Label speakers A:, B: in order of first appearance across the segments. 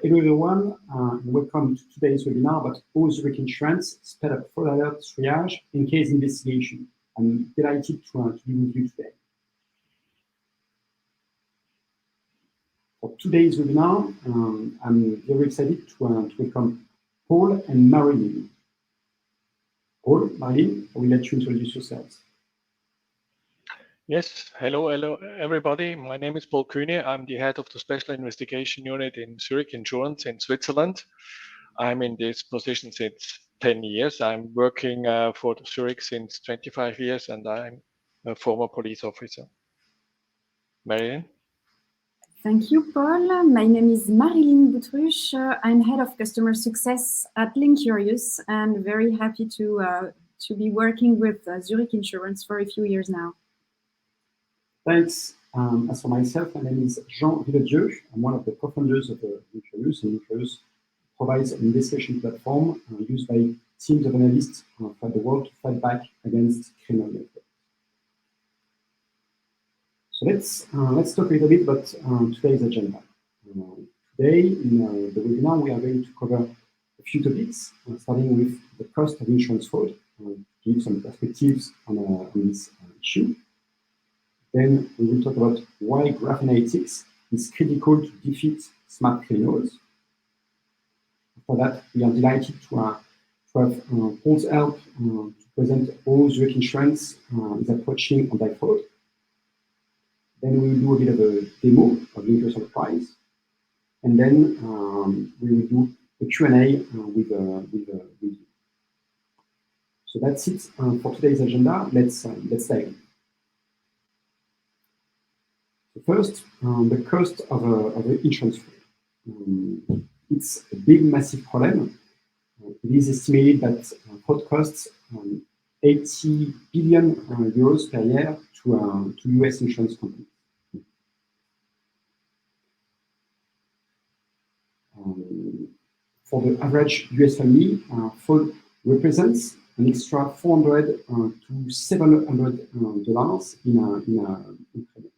A: Hello everyone, and welcome to today's webinar about how Zurich Insurance sped up fraud alert triage and case investigation. I'm delighted to be with you today. For today's webinar, I'm very excited to welcome Paul and Marilyn. Paul, Marilyn, I will let you introduce yourselves.
B: Yes, hello everybody. My name is Paul Kühne. I'm the head of the Special Investigation Unit in Zurich Insurance in Switzerland. I'm in this position since 10 years. I'm working for Zurich since 25 years, and I'm a former police officer. Marilyn?
C: Thank you, Paul. My name is Marilyn Boutruche. I'm head of customer success at Linkurious and very happy to be working with Zurich Insurance for a few years now.
A: Thanks. As for myself, my name is Jean Villedieu. I'm one of the co-founders of Linkurious, and Linkurious provides an investigation platform used by teams of analysts throughout the world to fight back against criminal networks. So let's talk a little bit about today's agenda. Today, in the webinar, we are going to cover a few topics, starting with the cost of insurance fraud, to give some perspectives on this issue. Then we will talk about why graph analytics is critical to defeat smart criminals. For that, we are delighted to have Paul's help to present how Zurich Insurance is approaching anti-fraud. Then we will do a bit of a demo of Linkurious Enterprise, and then we will do a Q&A with you. So that's it for today's agenda. Let's dive in. First, the cost of insurance fraud. It's a big, massive problem. It is estimated that fraud costs 80 billion euros per year to US insurance companies. For the average US family, fraud represents an extra $400 to $700 in credit.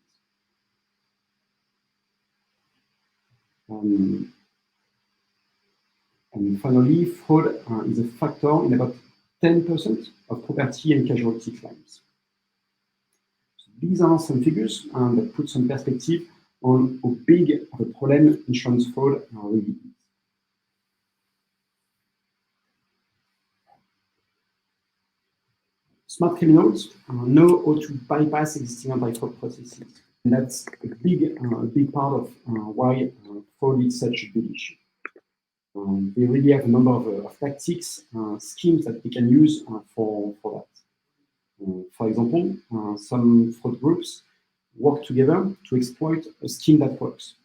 A: And finally, fraud is a factor in about 10% of property and casualty claims. So these are some figures that put some perspective on how big of a problem insurance fraud really is. Smart criminals know how to bypass existing anti-fraud processes. And that's a big part of why fraud is such a big issue. They really have a number of tactics, schemes that they can use for that. For example, some fraud groups work together to exploit a scheme that works.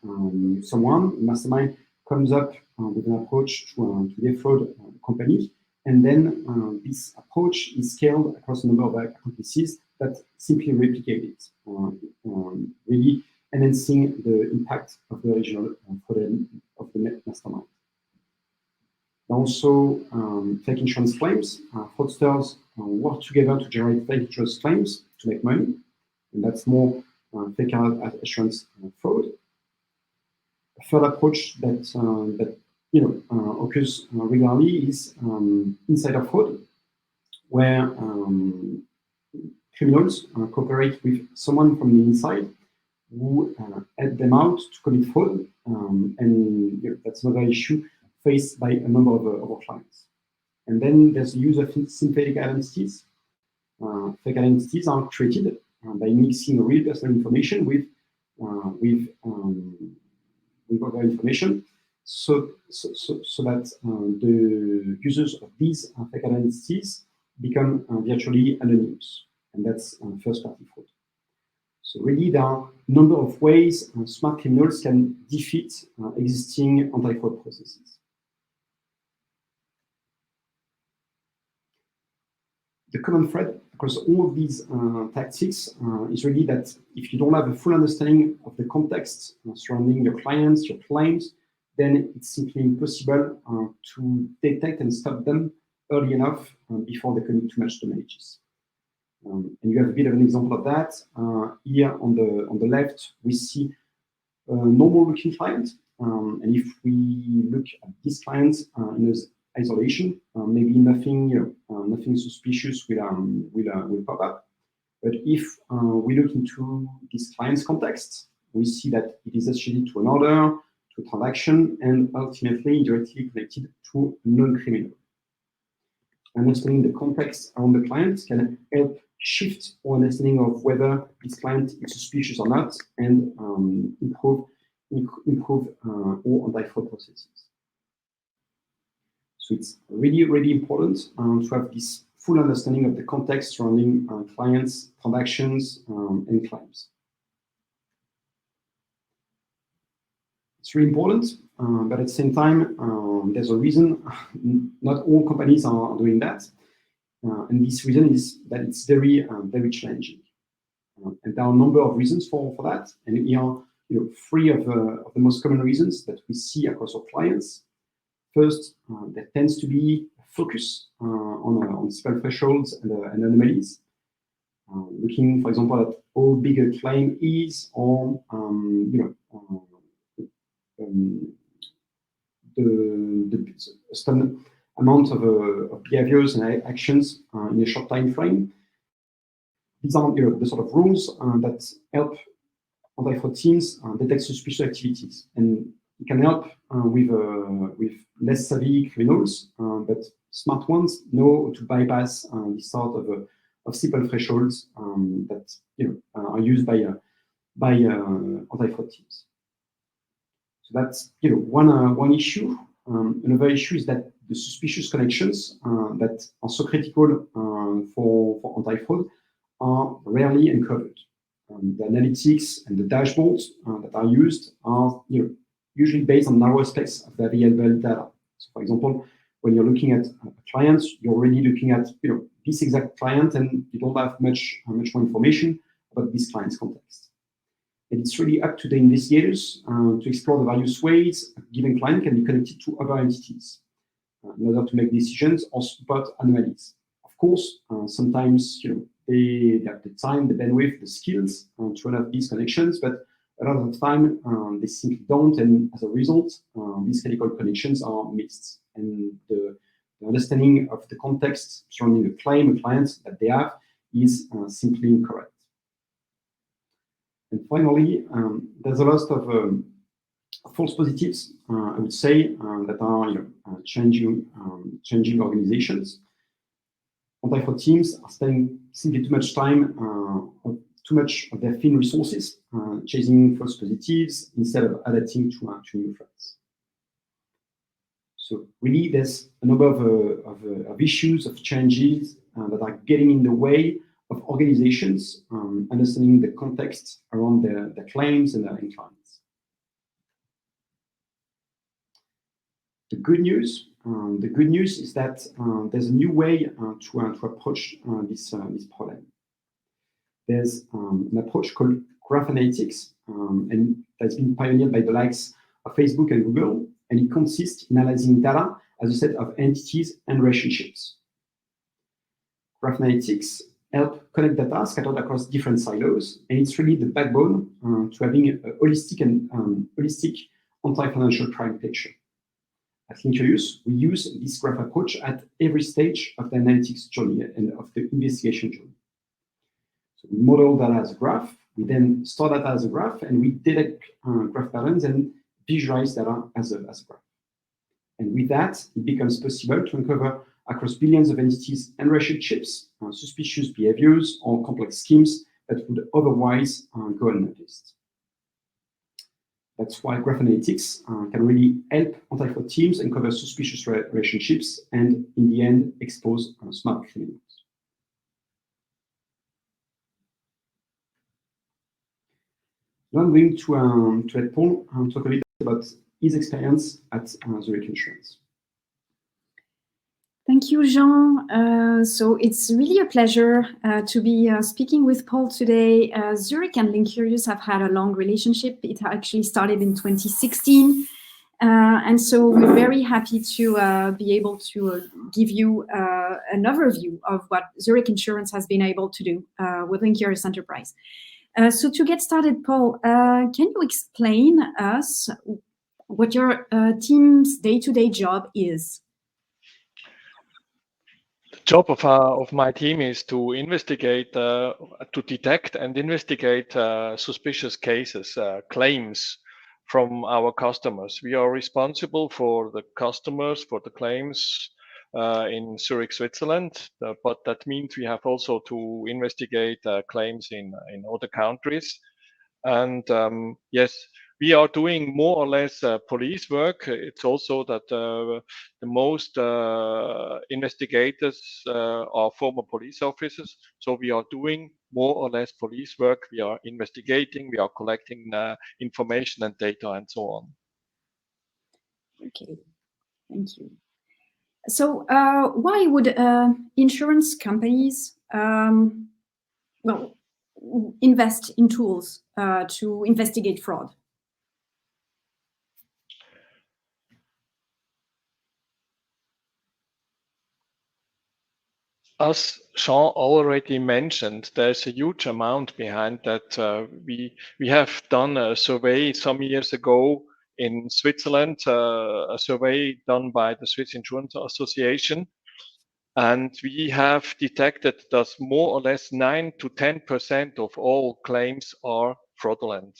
A: Someone, a mastermind, comes up with an approach to defraud a company, and then this approach is scaled across a number of accomplices that simply replicate it, really enhancing the impact of the original fraud of the mastermind. Also, fake insurance claims. Fraudsters work together to generate fake insurance claims to make money, and that's more fake insurance fraud. A third approach that occurs regularly is insider fraud, where criminals cooperate with someone from the inside who help them out to commit fraud, and that's another issue faced by a number of our clients. And then there's the use of synthetic identities. Fake identities are created by mixing real personal information with other information, so that the users of these fake identities become virtually anonymous, and that's first-party fraud. So really, there are a number of ways smart criminals can defeat existing anti-fraud processes. The common thread across all of these tactics is really that if you don't have a full understanding of the context surrounding your clients, your claims, then it's simply impossible to detect and stop them early enough before they commit too much damages. And you have a bit of an example of that. Here on the left, we see a normal-looking client and if we look at these clients in isolation, maybe nothing, nothing suspicious will pop up. But if we look into this client's context, we see that it is associated to an order, to a transaction, and ultimately directly connected to non-criminal. Understanding the context around the client can help shift our understanding of whether this client is suspicious or not, and improve our anti-fraud processes. So it's really, really important to have this full understanding of the context surrounding clients, transactions, and claims. It's really important, but at the same time, there's a reason not all companies are doing that. And this reason is that it's very, very challenging. And there are a number of reasons for that. And here are three of the most common reasons that we see across our clients. First, there tends to be a focus on sped thresholds and anomalies. Looking, for example, at how big a claim is, or the standard amount of behaviors and actions in a short time frame. These are the sort of rules that help anti-fraud teams detect suspicious activities, and it can help with less savvy criminals, but smart ones know to bypass this sort of simple thresholds that are used by anti-fraud teams. So that's one issue. Another issue is that the suspicious connections that are so critical for anti-fraud are rarely uncovered. The analytics and the dashboards that are used are usually based on narrow aspects of the available data. So, for example, when you're looking at clients, you're already looking at this exact client, and you don't have much more information about this client's context. And it's really up to the investigators to explore the various ways a given client can be connected to other entities in order to make decisions or spot anomalies. Of course, sometimes they have the time, the bandwidth, the skills to have these connections, but a lot of the time they simply don't, and as a result, these critical connections are missed. And the understanding of the context surrounding a claim, a client that they have, is simply incorrect. And finally, there's a lot of false positives, I would say, that are changing organizations. Anti-fraud teams are spending simply too much time, too much of their thin resources, chasing false positives instead of adapting to new threats. So really, there's a number of issues, of changes that are getting in the way of organizations understanding the context around their claims and their clients. The good news is that there's a new way to approach this problem. There's an approach called graph analytics, and that's been pioneered by the likes of Facebook and Google, and it consists in analyzing data as a set of entities and relationships. Graph analytics help connect data scattered across different silos, and it's really the backbone to having a holistic anti-financial crime picture. At Linkurious, we use this graph approach at every stage of the analytics journey and of the investigation journey. So we model data as a graph, we then store data as a graph, and we detect graph patterns and visualize data as a graph. And with that, it becomes possible to uncover across billions of entities and relationships suspicious behaviors or complex schemes that would otherwise go unnoticed. That's why graph analytics can really help anti-fraud teams uncover suspicious relationships and, in the end, expose smart criminals. Now I'm going to let Paul talk a bit about his experience at Zurich Insurance.
C: Thank you, Jean. So it's really a pleasure to be speaking with Paul today. Zurich and Linkurious have had a long relationship. It actually started in 2016. And so we're very happy to be able to give you an overview of what Zurich Insurance has been able to do with Linkurious Enterprise. So to get started, Paul, can you explain us what your team's day-to-day job is.
B: The job of my team is to investigate, to detect and investigate suspicious cases, claims from our customers. We are responsible for the customers, for the claims in Zurich, Switzerland, but that means we have also to investigate claims in other countries. And yes, we are doing more or less police work. It's also that the most investigators are former police officers. So we are doing more or less police work. We are investigating, we are collecting information and data and so on.
C: Okay, thank you. So why would insurance companies invest in tools to investigate fraud?
B: As Jean already mentioned, there's a huge amount behind that. We have done a survey some years ago in Switzerland, a survey done by the Swiss Insurance Association, and we have detected that more or less 9 to 10% of all claims are fraudulent.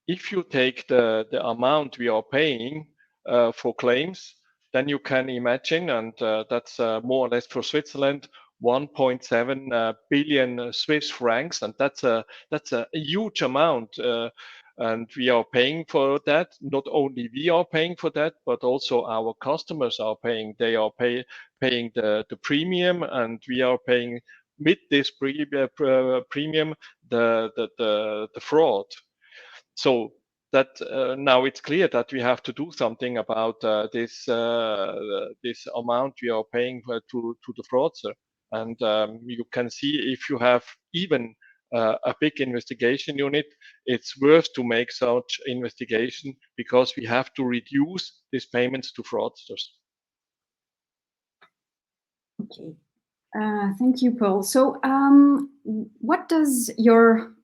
B: If you take the amount we are paying for claims, then you can imagine, and that's more or less for Switzerland, 1.7 billion Swiss francs, and that's a huge amount. And we are paying for that. Not only we are paying for that, but also our customers are paying. They are paying the premium, and we are paying with this premium the fraud. So that now it's clear that we have to do something about this amount we are paying to the fraudster. And you can see if you have even a big investigation unit, it's worth to make such investigation because we have to reduce these payments to fraudsters.
C: Okay. Thank you, Paul. So what does your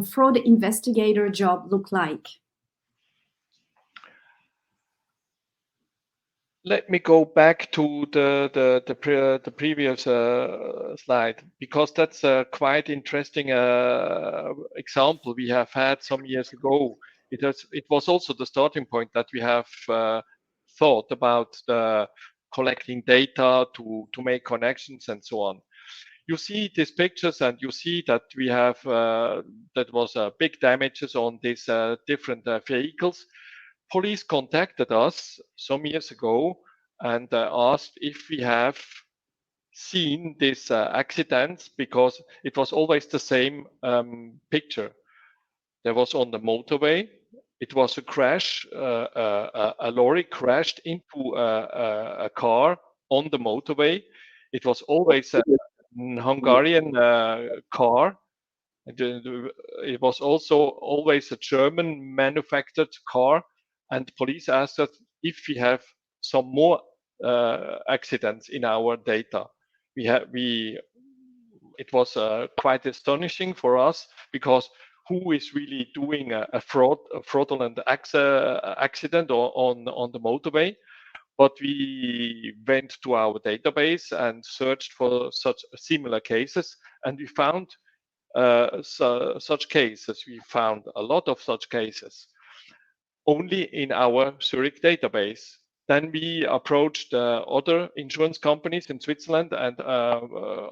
C: fraud investigator job look like?
B: Let me go back to the previous slide, because that's a quite interesting example we have had some years ago. It was also the starting point that we have thought about collecting data to make connections and so on. You see these pictures and you see that we have that was big damages on these different vehicles. Police contacted us some years ago and asked if we have seen these accidents, because it was always the same picture. There was on the motorway, it was a crash, a lorry crashed into a car on the motorway. It was always a Hungarian car. It was also always a German manufactured car, and police asked us if we have some more accidents in our data. It was quite astonishing for us, because who is really doing a fraudulent accident on the motorway? But we went to our database and searched for such similar cases, and we found such cases. We found a lot of such cases only in our Zurich database. Then we approached other insurance companies in Switzerland and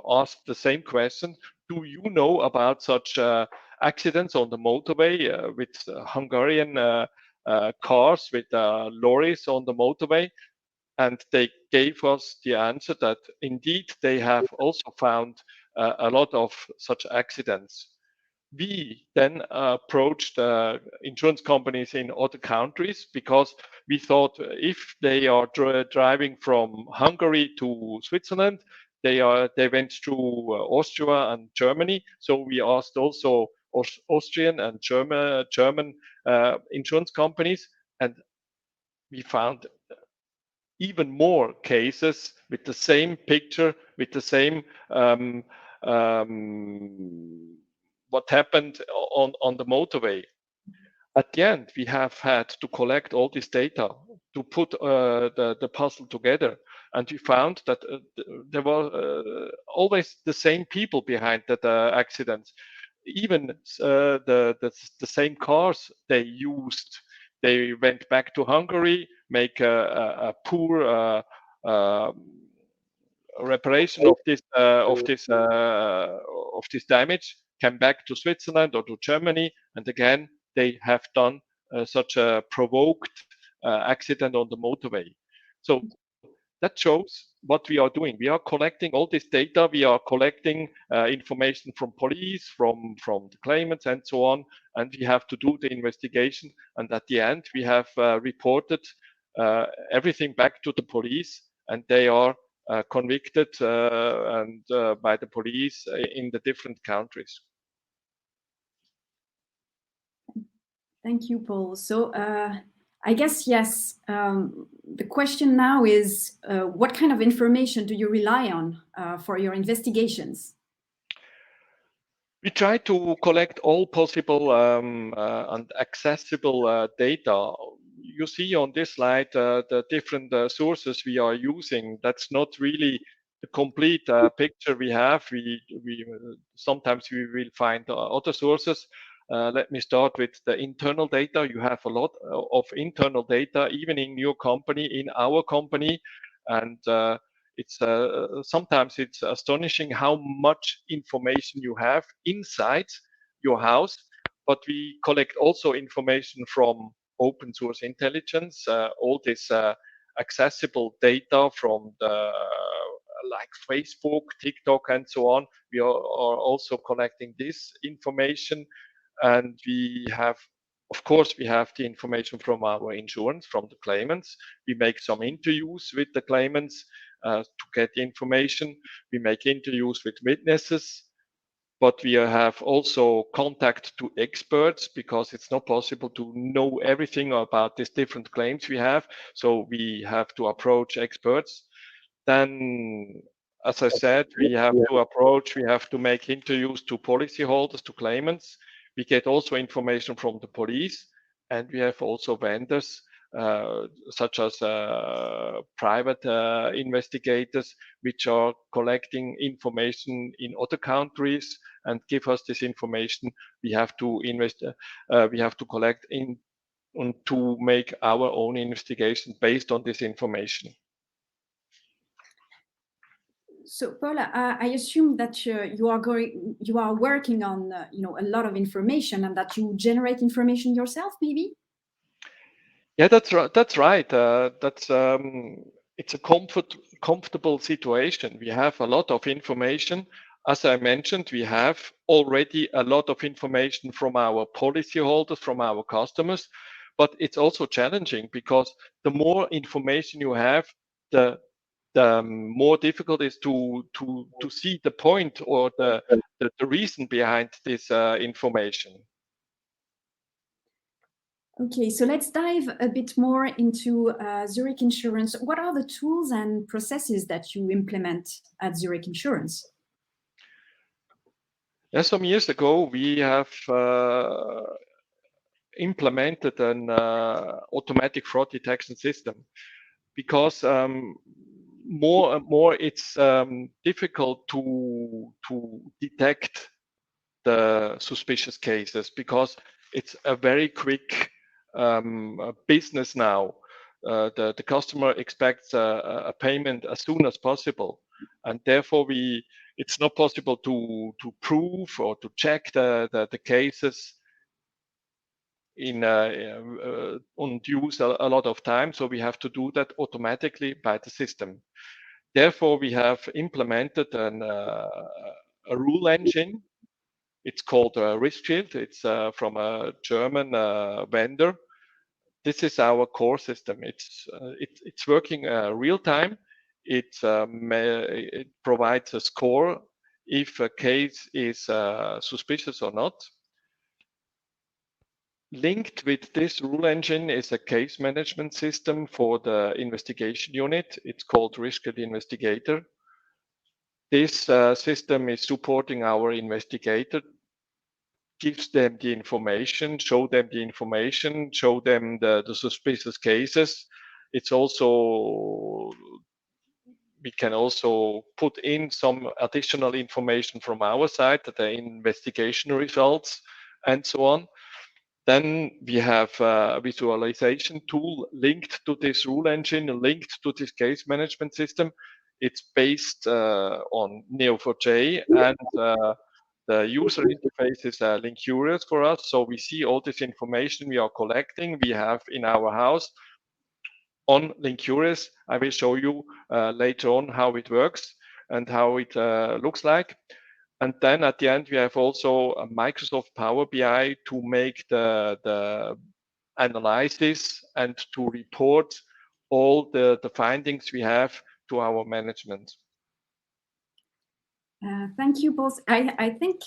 B: asked the same question: do you know about such accidents on the motorway with Hungarian cars, with lorries on the motorway? And they gave us the answer that indeed they have also found a lot of such accidents. We then approached insurance companies in other countries, because we thought if they are driving from Hungary to Switzerland, they went through Austria and Germany. So we asked also Austrian and German insurance companies, and we found even more cases with the same picture, with the same what happened on the motorway. at the end, we have had to collect all this data to put the puzzle together. And we found that there were always the same people behind that accidents. Even the same cars they used, they went back to Hungary, make a poor reparation of this damage, came back to Switzerland or to Germany, and again they have done such a provoked accident on the motorway. So that shows what we are doing. We are collecting all this data. We are collecting information from police, from the claimants, and so on. And we have to do the investigation. And at the end, we have reported everything back to the police, and they are convicted by the police in the different countries.
C: Thank you, Paul. So I guess, yes, the question now is, what kind of information do you rely on for your investigations?
B: We try to collect all possible and accessible data. You see on this slide the different sources we are using. That's not really the complete picture we have. Sometimes we will find other sources. Let me start with the internal data. You have a lot of internal data, even in your company, in our company, and sometimes it's astonishing how much information you have inside your house. But we collect also information from open source intelligence, all this accessible data from like Facebook, TikTok, and so on. We are also collecting this information. And we have, of course, we have the information from our insurance, from the claimants. We make some interviews with the claimants to get the information. We make interviews with witnesses, but we have also contact to experts because it's not possible to know everything about these different claims we have. So we have to approach experts. Then, as I said, we have to make interviews to policyholders, to claimants. We get also information from the police, and we have also vendors such as private investigators, which are collecting information in other countries and give us this information. We have to collect in and to make our own investigation based on this information.
C: So, Paula, I assume that you are working on a lot of information, and that you generate information yourself, maybe.
B: Yeah, that's right. That's right. It's a comfortable situation. We have a lot of information. As I mentioned, we have already a lot of information from our policyholders, from our customers, but it's also challenging because the more information you have, the more difficult it is to see the point or the reason behind this information.
C: Okay, so let's dive a bit more into Zurich Insurance. What are the tools and processes that you implement at Zurich Insurance?
B: Yeah, some years ago, we have implemented an automatic fraud detection system because more and more it's difficult to detect the suspicious cases because it's a very quick business now. The customer expects a payment as soon as possible, and therefore it's not possible to prove or to check the cases and use a lot of time. So we have to do that automatically by the system. Therefore, we have implemented a rule engine. It's called Risk Shield. It's from a German vendor. This is our core system. It's working real time. It provides a score if a case is suspicious or not. Linked with this rule engine is a case management system for the investigation unit. It's called Risk Shield Investigator. This system is supporting our investigator gives them the information, show them the information, show them the suspicious cases. It's also, we can also put in some additional information from our side, the investigation results and so on. Then we have a visualization tool linked to this rule engine, linked to this case management system. It's based on Neo4j, and the user interface is Linkurious for us. So we see all this information we are collecting, we have in our house on Linkurious. I will show you later on how it works and how it looks like. And then at the end, we have also a Microsoft Power BI to make the analysis and to report all the findings we have to our management.
C: Thank you both. I think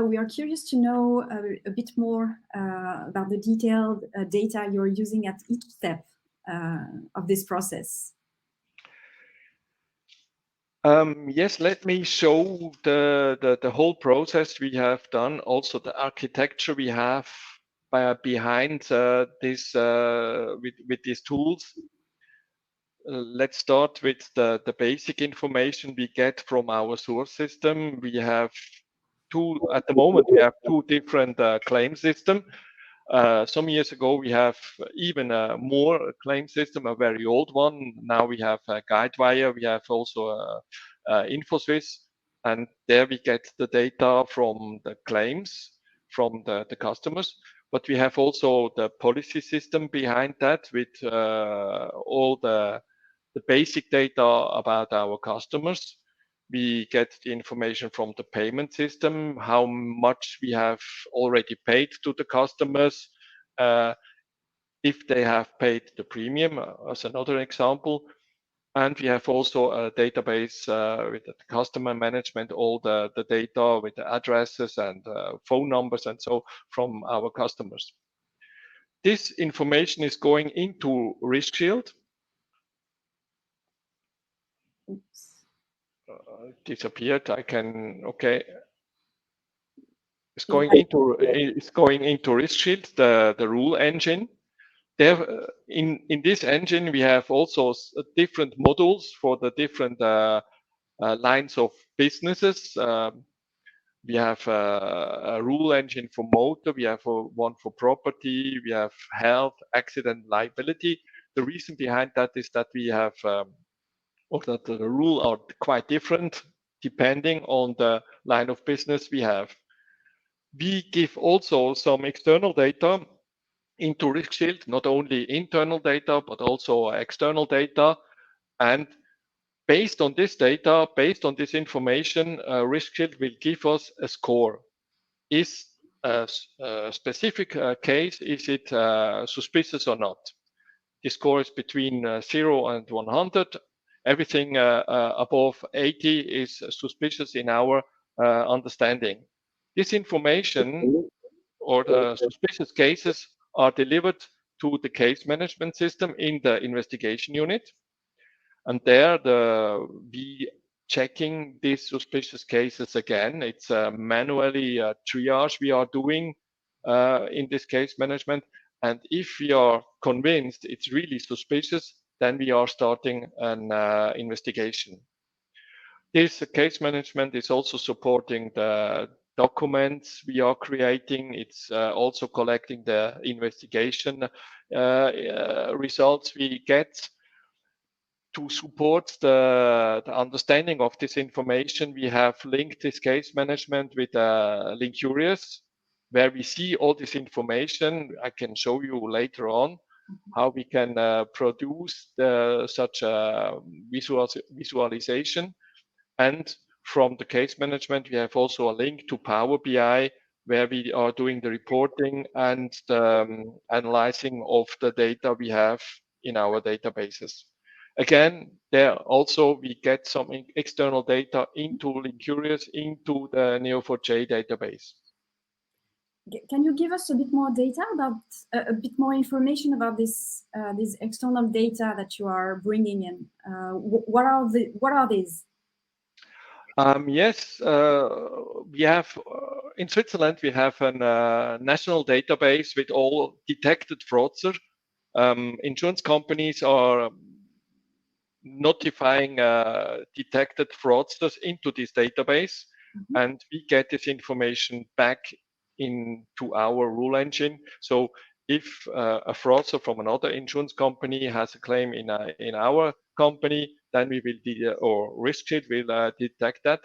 C: we are curious to know a bit more about the detailed data you're using at each step of this process.
B: Yes, let me show the whole process we have done, also the architecture we have behind this with these tools. Let's start with the basic information we get from our source system. We have at the moment, we have two different claim systems. Some years ago, we have even a more claim system, a very old one. Now we have a Guidewire. We have also InfoSwiss, and there we get the data from the claims from the customers. But we have also the policy system behind that with all the basic data about our customers. We get the information from the payment system, how much we have already paid to the customers, if they have paid the premium, as another example. And we have also a database with the customer management, all the data with the addresses and phone numbers and so from our customers. This information is going into RiskShield.
C: Oops.
B: Disappeared. I can, okay. It's going into RiskShield, the rule engine. There, in this engine, we have also different modules for the different lines of businesses. We have a rule engine for motor. We have one for property. We have health, accident, liability. The reason behind that is that we have or that the rules are quite different depending on the line of business we have. We give also some external data into RiskShield, not only internal data, but also external data. And based on this data, based on this information, RiskShield will give us a score. Is a specific case, is it suspicious or not? The score is between 0 and 100. Everything above 80 is suspicious in our understanding. This information or the suspicious cases are delivered to the case management system in the investigation unit. And there we checking these suspicious cases again. It's manually triage we are doing in this case management. And if we are convinced it's really suspicious, then we are starting an investigation. This case management is also supporting the documents we are creating. It's also collecting the investigation results we get. To support the understanding of this information, we have linked this case management with Linkurious, where we see all this information. I can show you later on how we can produce such a visualization. And from the case management, we have also a link to Power BI, where we are doing the reporting and the analyzing of the data we have in our databases. Again, there also we get some external data into Linkurious, into the Neo4j database.
C: Can you give us a bit more data about a bit more information about this these external data that you are bringing in? What are these?
B: Yes, we have in Switzerland, we have a national database with all detected fraudsters. Insurance companies are notifying detected fraudsters into this database, and we get this information back into our rule engine. So if a fraudster from another insurance company has a claim in our company, then we will or RiskShield will detect that.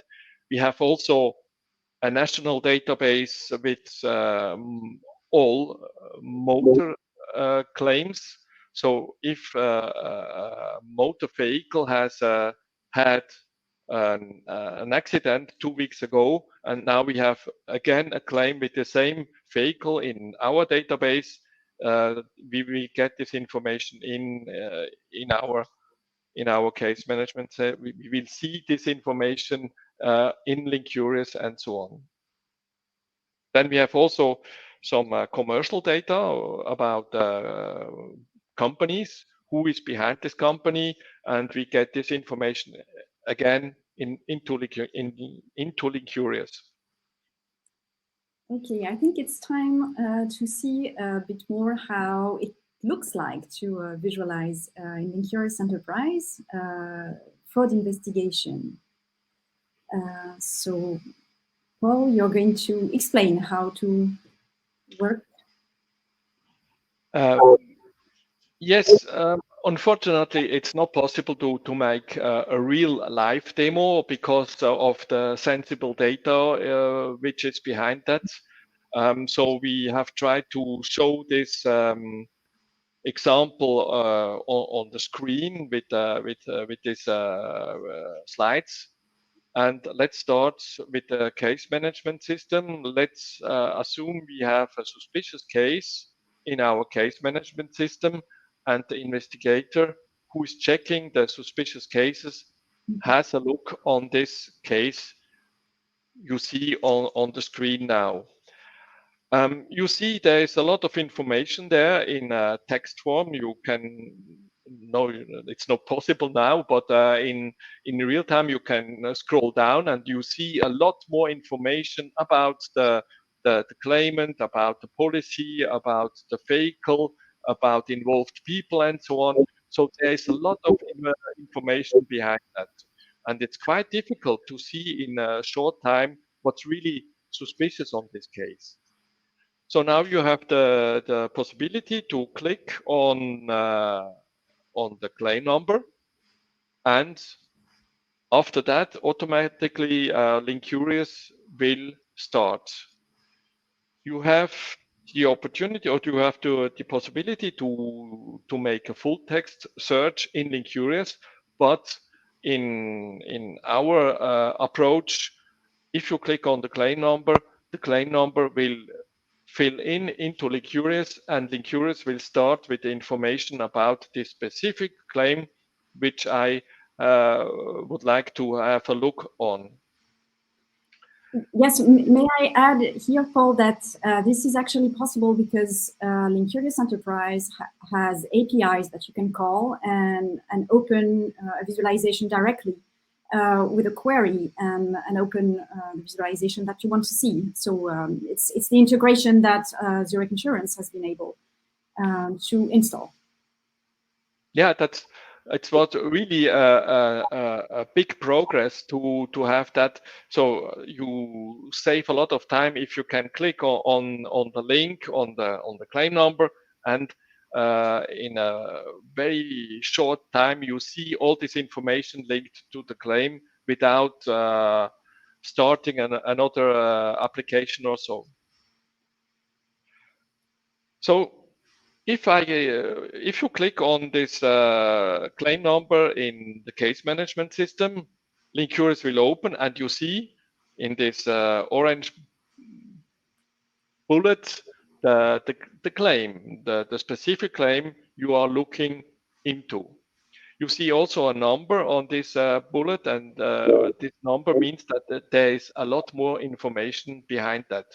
B: We have also a national database with all motor claims. So if a motor vehicle has had an accident 2 weeks ago, and now we have again a claim with the same vehicle in our database, we will get this information in our case management. We will see this information in Linkurious and so on. Then we have also some commercial data about companies, who is behind this company, and we get this information again into Linkurious.
C: Okay, I think it's time to see a bit more how it looks like to visualize in Linkurious Enterprise fraud investigation. So, Paul, you're going to explain how to work.
B: Yes, unfortunately, it's not possible to make a real live demo because of the sensible data which is behind that. So we have tried to show this example on the screen with these slides. And let's start with the case management system. Let's assume we have a suspicious case in our case management system, and the investigator who is checking the suspicious cases has a look on this case you see on the screen now. You see there is a lot of information there in text form. You can no, it's not possible now, but in real time you can scroll down and you see a lot more information about the claimant, about the policy, about the vehicle, about involved people, and so on. So there is a lot of information behind that, and it's quite difficult to see in a short time what's really suspicious on this case. So now you have the possibility to click on the claim number, and after that, automatically Linkurious will start. You have the opportunity, or you have the possibility to make a full text search in Linkurious, but in our approach, if you click on the claim number will fill into Linkurious, and Linkurious will start with the information about this specific claim, which I would like to have a look on.
C: Yes, may I add here, Paul, that this is actually possible because Linkurious Enterprise has APIs that you can call and open a visualization directly with a query and open the visualization that you want to see. So it's the integration that Zurich Insurance has been able to install.
B: Yeah, it's what really a big progress to have that. So you save a lot of time if you can click on the link on the claim number, and in a very short time you see all this information linked to the claim without starting another application or so. So if you click on this claim number in the case management system, Linkurious will open, and you see in this orange bullet the claim, the specific claim you are looking into. You see also a number on this bullet, and this number means that there is a lot more information behind that.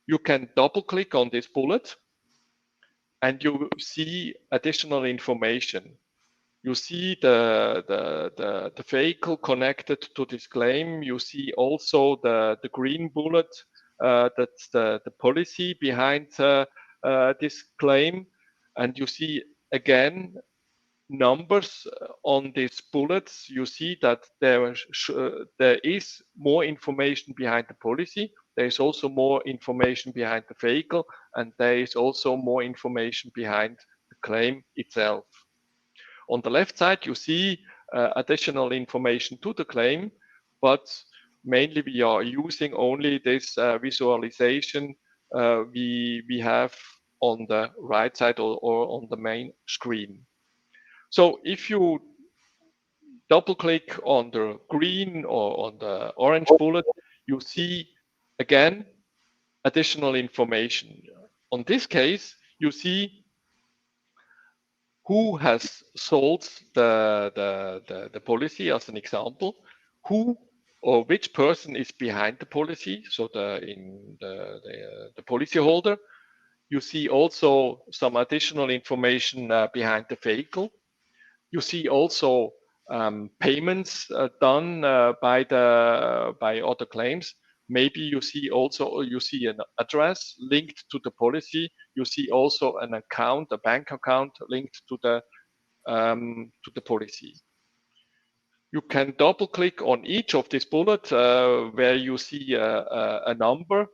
B: You can double click on this bullet, and you see additional information. You see the vehicle connected to this claim. You see also the green bullet that's the policy behind this claim. And you see again numbers on these bullets. You see that there is more information behind the policy. There is also more information behind the vehicle, and there is also more information behind the claim itself. On the left side, you see additional information to the claim, but mainly we are using only this visualization we have on the right side or on the main screen. So if you double click on the green or on the orange bullet, you see again additional information. On this case, you see who has sold the policy as an example, who or which person is behind the policy, so the policy holder. You see also some additional information behind the vehicle. You see also payments done by other claims. Maybe you see an address linked to the policy. You see also an account, a bank account linked to the policy. You can double click on each of these bullets where you see a number,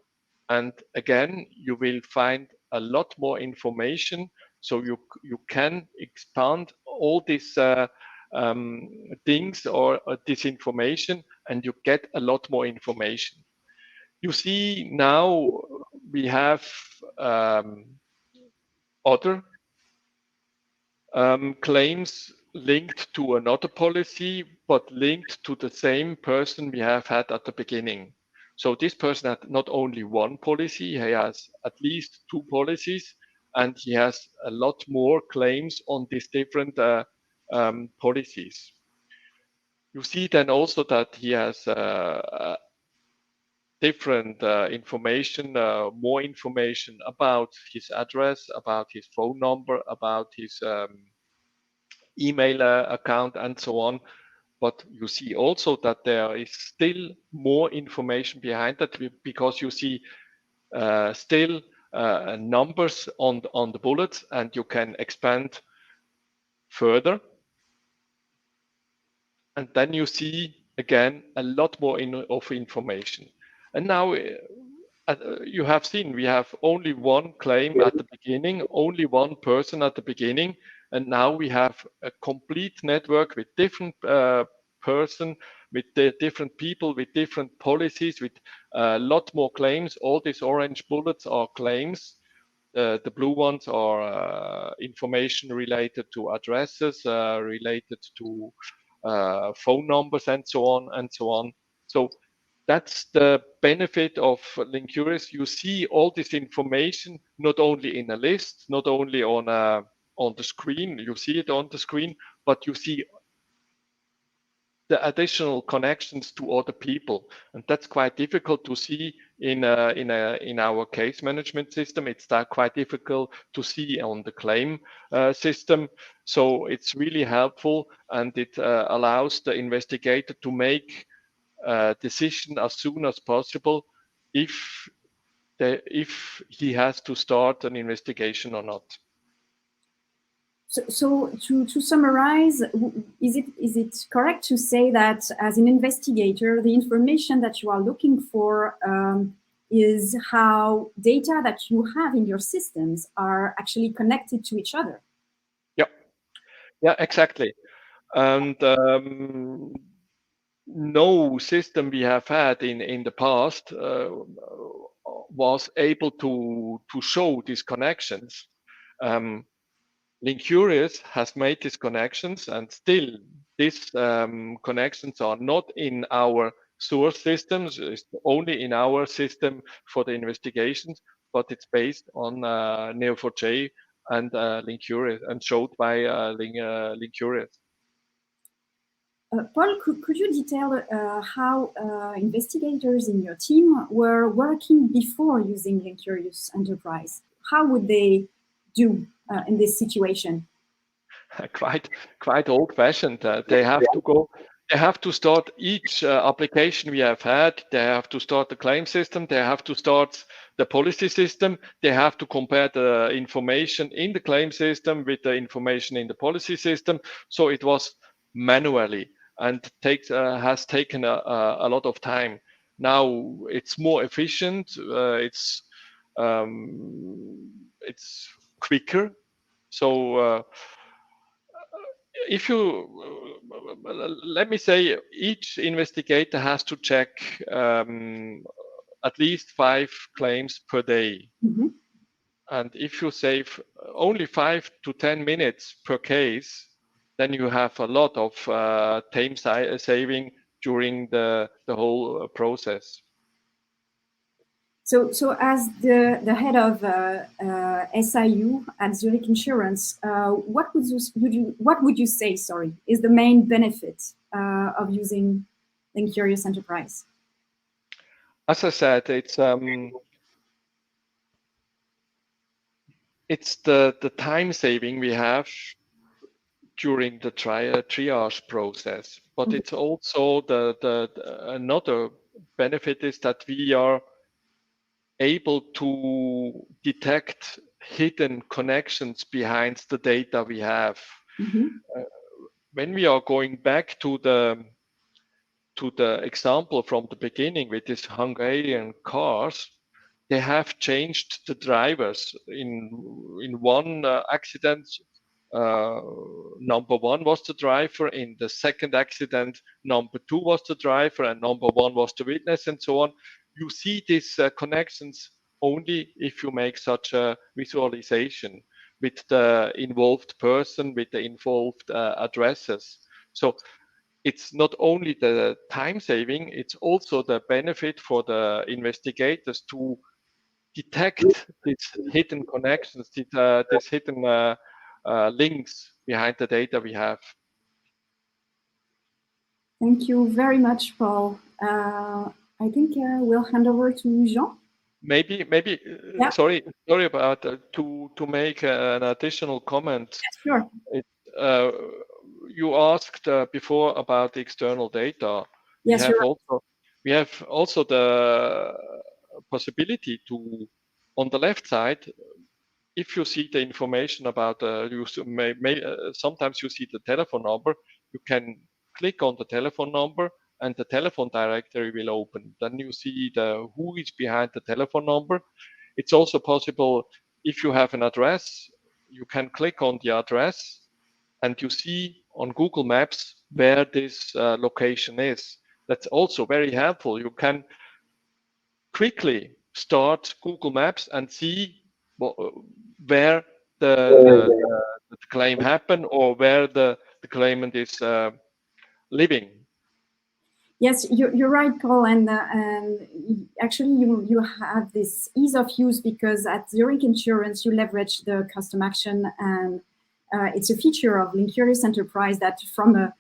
B: and again you will find a lot more information. So you can expand all these things or this information, and you get a lot more information. You see now we have other claims linked to another policy, but linked to the same person we have had at the beginning. So this person had not only one policy, he has at least 2 policies, and he has a lot more claims on these different policies. You see then also that he has different information, more information about his address, about his phone number, about his email account, and so on. But you see also that there is still more information behind that, because you see still numbers on the bullets, and you can expand further. And then you see again a lot more of information. And now you have seen we have only one claim at the beginning, only one person at the beginning, and now we have a complete network with different person, with different people, with different policies, with a lot more claims. All these orange bullets are claims. The blue ones are information related to addresses, related to phone numbers, and so on and so on. So that's the benefit of Linkurious. You see all this information not only in a list, not only on the screen. You see it on the screen, but you see the additional connections to other people, and that's quite difficult to see in our case management system. It's quite difficult to see on the claim system. So it's really helpful, and it allows the investigator to make a decision as soon as possible if he has to start an investigation or not.
C: So to summarize, is it correct to say that as an investigator, the information that you are looking for is how data that you have in your systems are actually connected to each other?
B: Yeah, exactly. And no system we have had in the past was able to show these connections. Linkurious has made these connections, and still these connections are not in our source systems. It's only in our system for the investigations, but it's based on Neo4j and Linkurious, and showed by Linkurious.
C: Paul, could you detail how investigators in your team were working before using Linkurious Enterprise? How would they do in this situation?
B: Quite old-fashioned. They have to go. they have to start each application we have had. They have to start the claim system. They have to start the policy system. They have to compare the information in the claim system with the information in the policy system. So it was manually and has taken a lot of time. Now it's more efficient. It's quicker. So if you let me say, each investigator has to check at least 5 claims per day.
C: Mm-hmm.
B: And if you save only 5 to 10 minutes per case, then you have a lot of time saving during the whole process.
C: So as the head of SIU at Zurich Insurance, what would you say? Sorry, is the main benefit of using Linkurious Enterprise?
B: As I said, it's the time saving we have during the triage process, but
C: Mm-hmm.
B: it's also the another benefit is that we are able to detect hidden connections behind the data we have.
C: Mm-hmm.
B: When we are going back to the example from the beginning with these Hungarian cars, they have changed the drivers. In one accident, number 1 was the driver. In the second accident, number 2 was the driver, and number 1 was the witness, and so on. You see these connections only if you make such a visualization with the involved person, with the involved addresses. So it's not only the time saving, it's also the benefit for the investigators to detect these hidden connections, these hidden links behind the data we have.
C: Thank you very much, Paul. I think we'll hand over to Jean.
B: Maybe.
C: Yeah.
B: Sorry about to make an additional comment.
C: Sure.
B: You asked before about the external data.
C: Yes,
B: We have also the possibility to, on the left side, if you see the information about sometimes you see the telephone number, you can click on the telephone number and the telephone directory will open. Then you see who is behind the telephone number. It's also possible, if you have an address, you can click on the address and you see on Google Maps where this location is. That's also very helpful. You can quickly start Google Maps and see where the claim happened or where the claimant is living.
C: Yes, you're right, Paul, and actually you have this ease of use because at Zurich Insurance you leverage the custom action, and it's a feature of Linkurious Enterprise that from a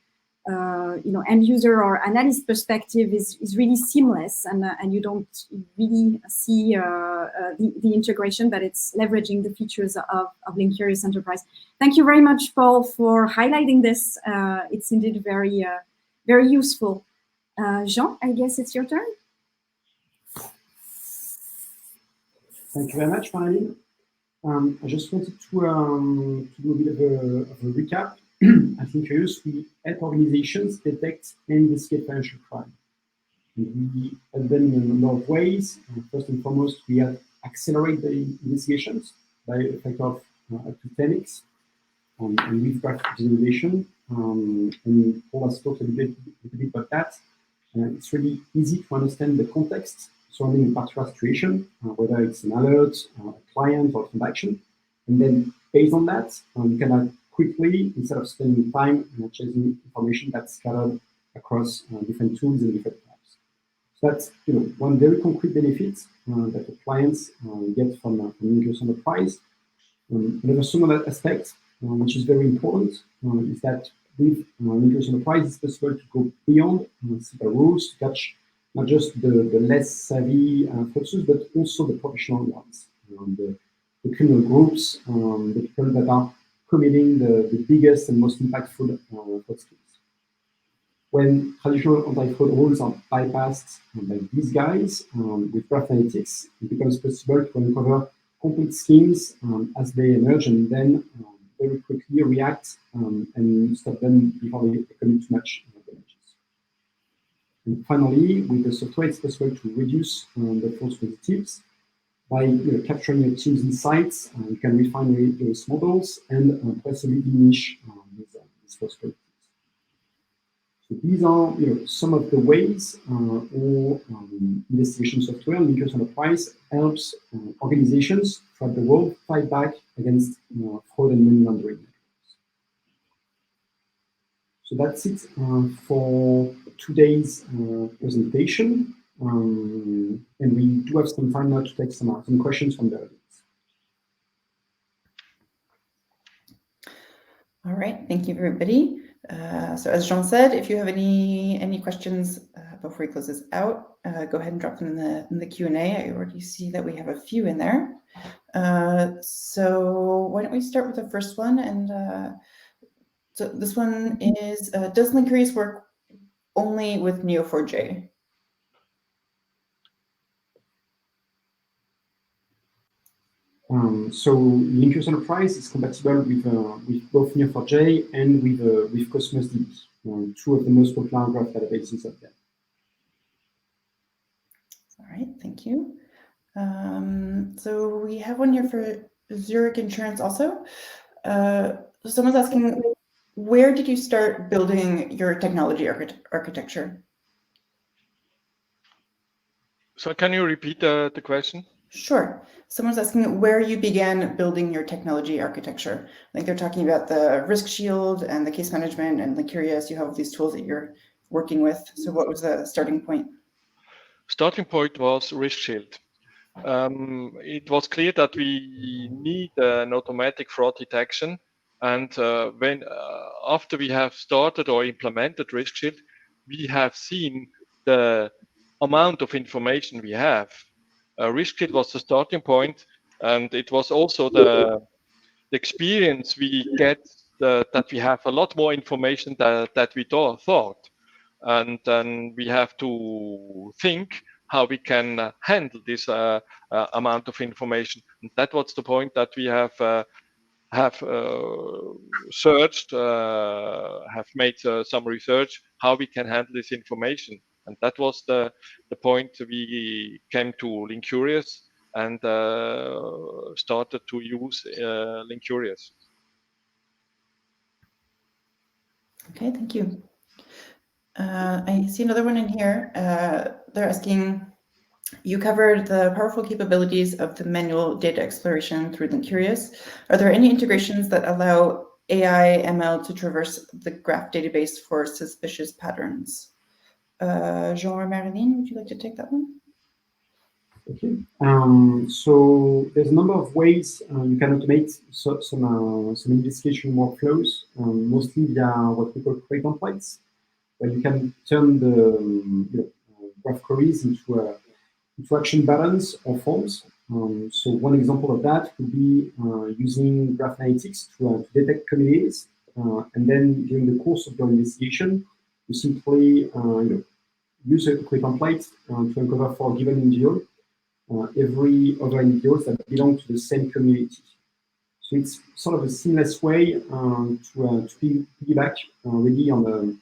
C: end user or analyst perspective is really seamless, and you don't really see the integration, but it's leveraging the features of Linkurious Enterprise. Thank you very much, Paul, for highlighting this. It's indeed very very useful. Jean, I guess it's your turn.
A: Thank you very much, Marilyn. I just wanted to do a bit of a recap. At Linkurious, we help organizations detect and investigate financial crime. And we help them in a number of ways. First and foremost, we accelerate the investigations by a factor of up to 10x. And we've got visualization. And Paul has talked a little bit about that. It's really easy to understand the context surrounding a particular situation, whether it's an alert, a client, or transaction. And then based on that, you can quickly, instead of spending time chasing information that's scattered across different tools and different apps. So that's one very concrete benefit that the clients get from Linkurious Enterprise. Another similar aspect, which is very important, is that with Linkurious Enterprise, it's possible to go beyond simple rules to catch not just the less savvy fraudsters, but also the professional ones, the criminal groups, the people that are committing the biggest and most impactful fraud schemes. When traditional anti-fraud rules are bypassed by these guys, with graph analytics, it becomes possible to uncover complete schemes as they emerge and then very quickly react and stop them before they commit too much damages. And finally, with the software, it's possible to reduce the false positives by capturing your team's insights. You can refine those models and possibly diminish these false positives. So these are some of the ways or investigation software, Linkers Enterprise, helps organizations throughout the world fight back against fraud and money laundering. So that's it for today's presentation. And we do have some time now to take some questions from the audience.
D: All right, thank you, everybody. So as Jean said, if you have any questions before we close this out, go ahead and drop them in the Q&A. I already see that we have a few in there. So why don't we start with the first one? And so this one is, does Linkurious work only with Neo4j?
A: So Linkurious Enterprise is compatible with both Neo4j and with Cosmos DB, two of the most popular graph databases out there.
D: All right, thank you. So we have one here for Zurich Insurance also. Someone's asking, where did you start building your technology architecture?
B: So can you repeat the question?
D: Sure. Someone's asking where you began building your technology architecture. Like they're talking about the risk shield and the case management and Linkurious. You have these tools that you're working with. So what was the starting point?
B: Starting point was risk shield. It was clear that we need an automatic fraud detection. And after we have started or implemented risk shield, we have seen the amount of information we have. Risk shield was the starting point, and it was also the experience we get that we have a lot more information that we thought. And then we have to think how we can handle this amount of information. And that was the point that we have searched, have made some research how we can handle this information. And that was the point we came to Linkurious and started to use Linkurious.
D: Okay, thank you. I see another one in here. They're asking, you covered the powerful capabilities of the manual data exploration through Linkurious. Are there any integrations that allow AI ML to traverse the graph database for suspicious patterns? Jean or Marilyn, would you like to take that one?
A: Okay. So there's a number of ways you can automate some investigation workflows, mostly via what we call query templates, where you can turn the graph queries into action buttons or forms. So one example of that would be using graph analytics to detect communities, and then during the course of your investigation, you simply use a query template to uncover for a given individual every other individuals that belong to the same community. So it's sort of a seamless way to piggyback really on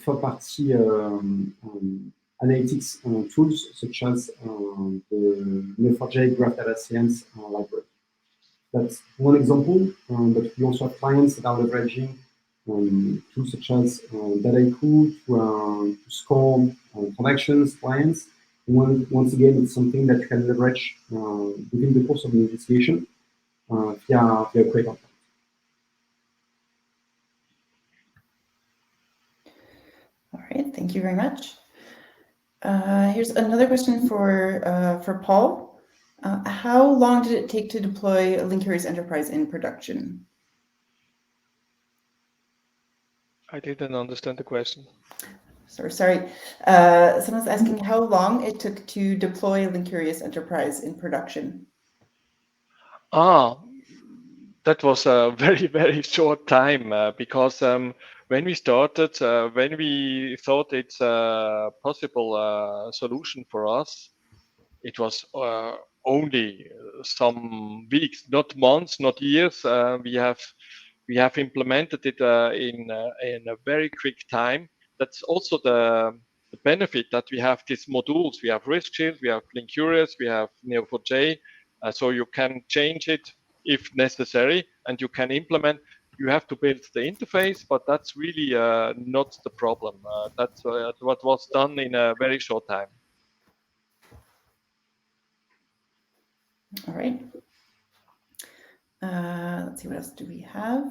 A: third-party analytics tools such as the Neo4j Graph Data Science library. That's one example, but we also have clients that are leveraging tools such as Dataiku to score transactions, clients. And once again, it's something that you can leverage within the course of the investigation via query template.
D: All right, thank you very much. Here's another question for Paul. How long did it take to deploy Linkurious Enterprise in production?
B: I didn't understand the question.
D: Sorry. Someone's asking how long it took to deploy Linkurious Enterprise in production.
B: That was a very, very short time because when when we started, when we thought it's a possible solution for us, it was only some weeks, not months, not years. We have implemented it in a very quick time. That's also the benefit that we have these modules. We have Risk Shield, we have Linkurious, we have Neo4j, so you can change it if necessary, and you can implement. You have to build the interface, but that's really not the problem. That's what was done in a very short time.
D: All right. Let's see, what else do we have?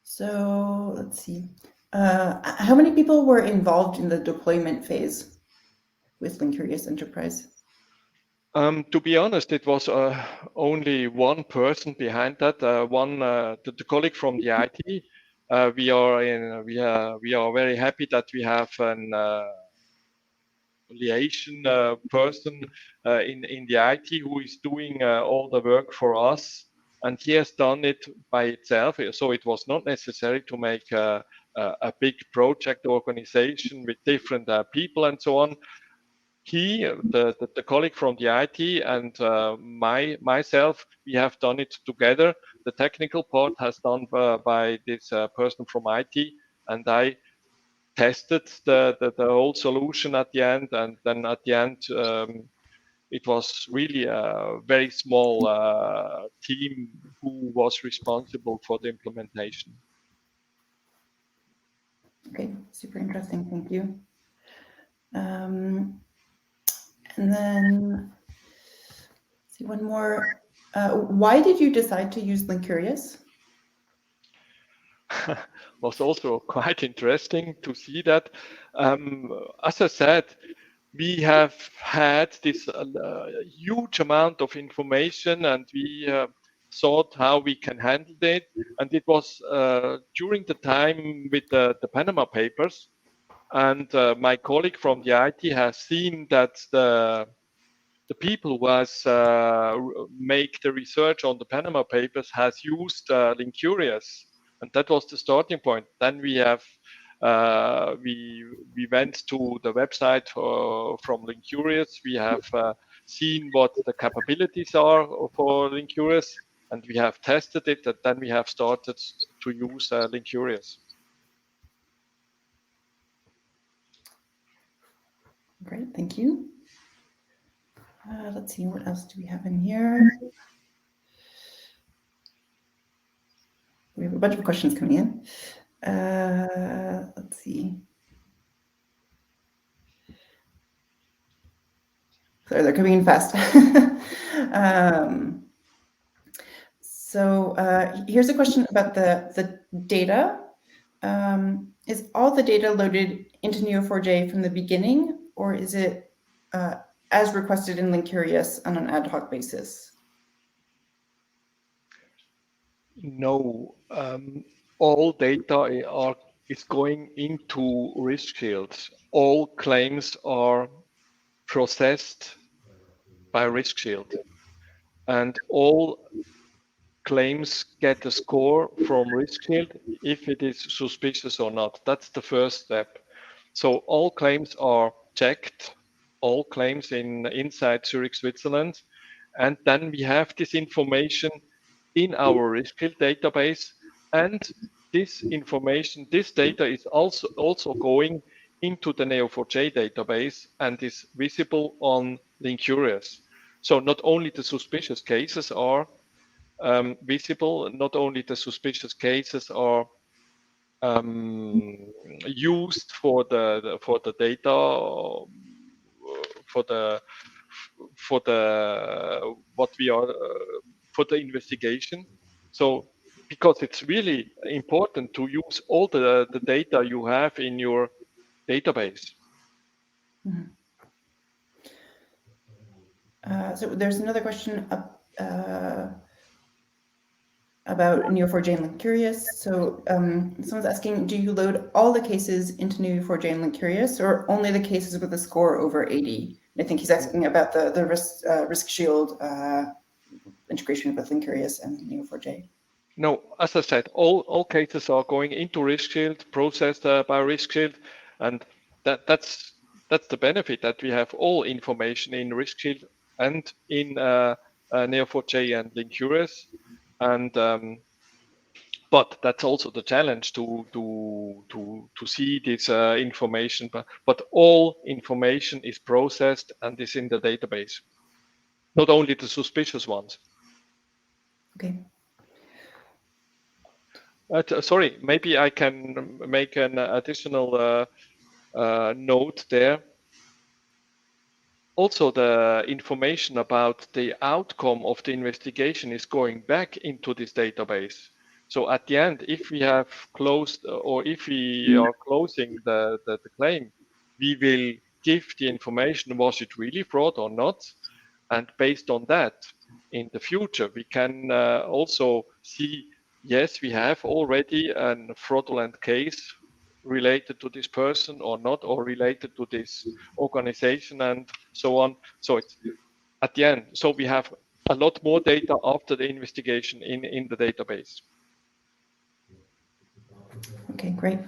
D: So let's see. How many people were involved in the deployment phase with Linkurious Enterprise?
B: To be honest, it was only one person behind that. The colleague from the IT. We are very happy that we have an liaison person in the IT who is doing all the work for us, and he has done it by itself. So it was not necessary to make a big project organization with different people and so on. He, the colleague from the IT, and myself, we have done it together. The technical part has done by this person from IT, and I tested the whole solution at the end. And then at the end, it was really a very small team who was responsible for the implementation.
D: Okay, super interesting. Thank you. And then, let's see, one more. Why did you decide to use Linkurious?
B: Was also quite interesting to see that. As I said, we have had this huge amount of information, and we thought how we can handle it. And it was during the time with the Panama Papers. And my colleague from the IT has seen that the people who has make the research on the Panama Papers has used Linkurious, and that was the starting point. Then we have we went to the website from Linkurious. We have seen what the capabilities are for Linkurious, and we have tested it, and then we have started to use Linkurious.
D: Great, thank you. Let's see, what else do we have in here? We have a bunch of questions coming in. Let's see. Sorry, they're coming in fast. Here's a question about the data. Is all the data loaded into Neo4j from the beginning, or is it as requested in Linkurious on an ad hoc basis?
B: No, all data is going into Risk Shield. All claims are processed by Risk Shield, and all claims get a score from Risk Shield if it is suspicious or not. That's the first step. So all claims are checked, all claims inside Zurich, Switzerland, and then we have this information in our Risk Shield database, and this information, this data is also going into the Neo4j database and is visible on Linkurious. So not only the suspicious cases are visible, not only the suspicious cases are used for the data for the investigation. So because it's really important to use all the data you have in your database.
D: Mm-hmm. So there's another question about Neo4j and Linkurious. So someone's asking, do you load all the cases into Neo4j and Linkurious, or only the cases with a score over 80? And I think he's asking about the Risk Shield integration with Linkurious and Neo4j.
B: No, as I said, all cases are going into RiskShield, processed by RiskShield, and that's the benefit, that we have all information in RiskShield and in Neo4j and Linkurious, and but that's also the challenge to see this information. But all information is processed and is in the database, not only the suspicious ones.
D: Okay.
B: Sorry, maybe I can make an additional note there. Also, the information about the outcome of the investigation is going back into this database. So at the end, if we have closed, or if we are closing the claim, we will give the information, was it really fraud or not? And based on that, in the future, we can also see, yes, we have already a fraudulent case related to this person or not, or related to this organization and so on. So it's at the end. So we have a lot more data after the investigation in the database.
D: Okay, great.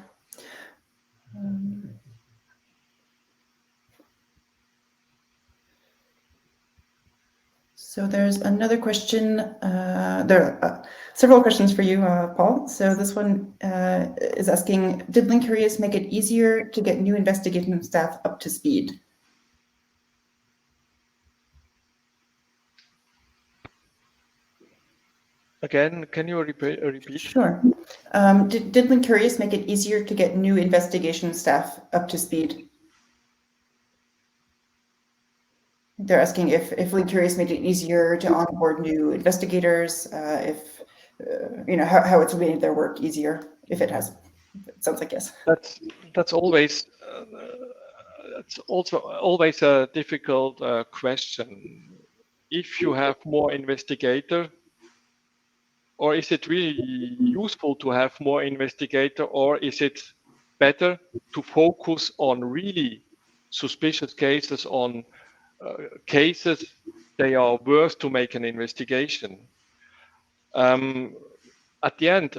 D: So there's another question. There are several questions for you, Paul. So this one is asking, did Linkurious make it easier to get new investigation staff up to speed?
B: Again, can you repeat?
D: Sure. Did Linkurious make it easier to get new investigation staff up to speed? They're asking if Linkurious made it easier to onboard new investigators, if how it's made their work easier, if it has. It sounds like yes.
B: That's always it's also always a difficult question. If you have more investigator, or is it really useful to have more investigator, or is it better to focus on really suspicious cases, on cases they are worth to make an investigation? At the end,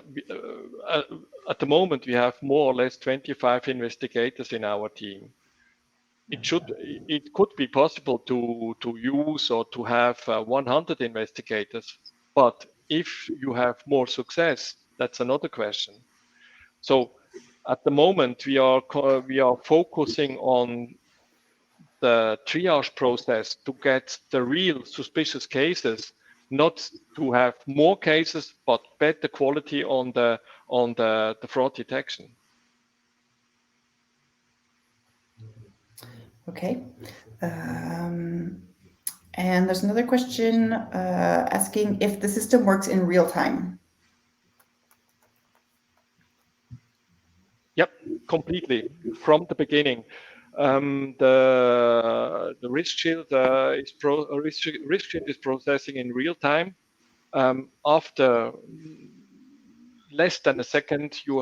B: at the moment, we have more or less 25 investigators in our team. It could be possible to use or to have 100 investigators, but if you have more success, that's another question. So at the moment, we are focusing on the triage process to get the real suspicious cases, not to have more cases, but better quality on the fraud detection.
D: Okay. And there's another question asking if the system works in real time.
B: Yep, completely from the beginning. The RiskShield is processing in real time. After less than a second, we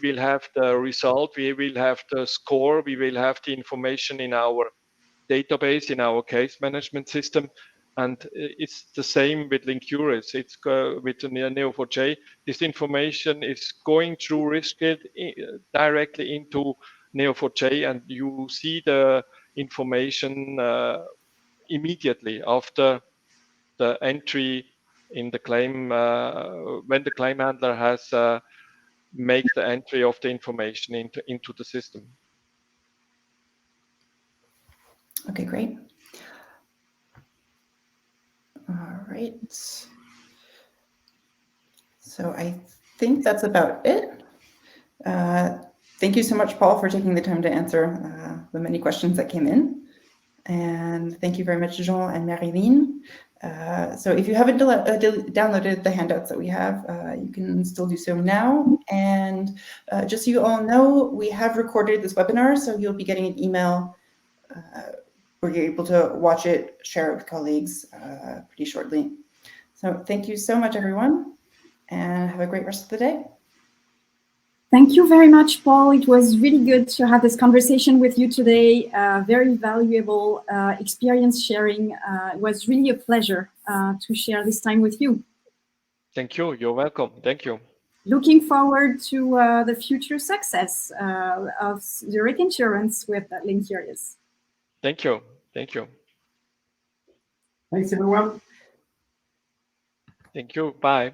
B: will have the result, we will have the score, we will have the information in our database, in our case management system. And it's the same with Linkurious. It's with the Neo4j. This information is going through RiskShield directly into Neo4j, and you see the information immediately after the entry in the claim, when the claim handler has made the entry of the information into the system.
D: Okay, great. All right. So I think that's about it. Thank you so much, Paul, for taking the time to answer the many questions that came in. And thank you very much, Jean and Marilyn. So if you haven't downloaded the handouts that we have, you can still do so now. And just so you all know, we have recorded this webinar, so you'll be getting an email where you're able to watch it, share it with colleagues pretty shortly. So thank you so much, everyone, and have a great rest of the day.
C: Thank you very much, Paul. It was really good to have this conversation with you today. Very valuable experience sharing. It was really a pleasure to share this time with you.
B: Thank you. You're welcome. Thank you.
C: Looking forward to the future success of Zurich Insurance with Linkurious.
B: Thank you. Thank you.
A: Thanks, everyone.
B: Thank you. Bye.